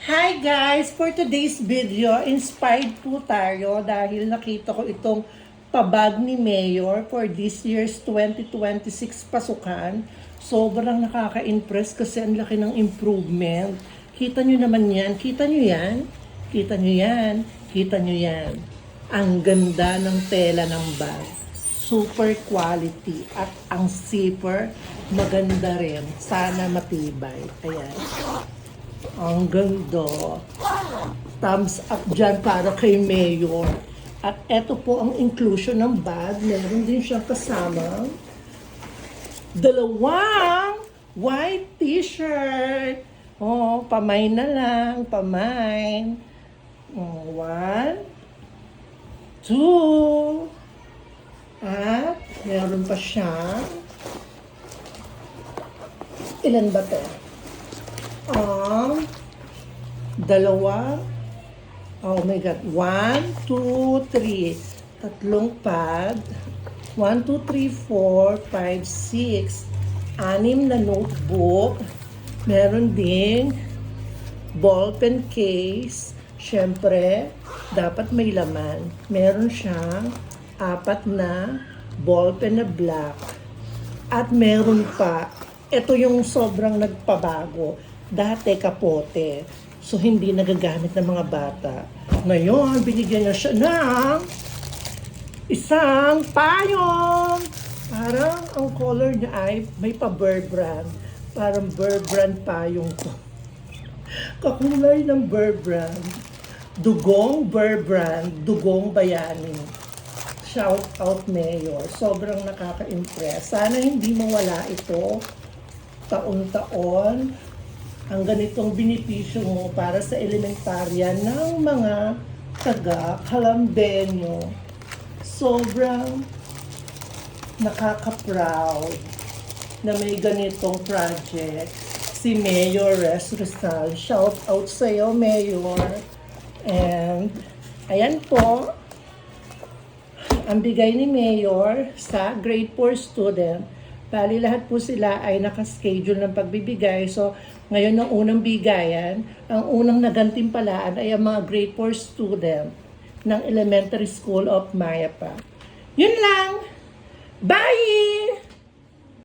Hi guys! For today's video, inspired po tayo dahil nakita ko itong pabag ni Mayor for this year's 2026 pasukan. Sobrang nakaka-impress kasi ang laki ng improvement. Kita nyo naman yan. Kita nyo yan? Kita nyo yan? Kita nyo yan? Ang ganda ng tela ng bag. Super quality. At ang zipper, maganda rin. Sana matibay. Ayan. Ang ganda. Thumbs up dyan para kay Mayor. At eto po ang inclusion ng bag. Meron din siyang kasama dalawang white t-shirt. Oh, pamay na lang. Pamay. Oh, 1, 2. At meron pa siya. Ilan ba to? Dalawa. Oh my God. 1, 2, 3. Tatlong pad. 1, 2, 3, 4, 5, 6. 6 na notebook. Meron ding ballpen case. Siyempre, dapat may laman. Meron siyang 4 na ballpen na black. At meron pa, ito yung sobrang nagpabago. Dati kapote. So, hindi nagagamit ng mga bata. Ngayon, binigyan niya siya ng isang payong. Parang ang color niya ay may pa-Bird brand. Parang Bird brand payong to. Kakulay ng Bird brand. Dugong Bird brand. Dugong bayani. Shout out Mayor. Sobrang nakaka-impress. Sana hindi mawala ito taon-taon ang ganitong benepisyo mo para sa elementarya ng mga taga-Kalambenyo. Sobrang nakaka-proud na may ganitong project si Mayor Res Rizal. Shout out sa iyo, Mayor. And ayan po, ang bigay ni Mayor sa grade 4 student. Bali lahat po sila ay nakaschedule ng pagbibigay. So, ngayon ang unang bigayan, ang unang nagantimpalaan ay ang mga grade 4 student ng Elementary School of Mayapa. Yun lang! Bye!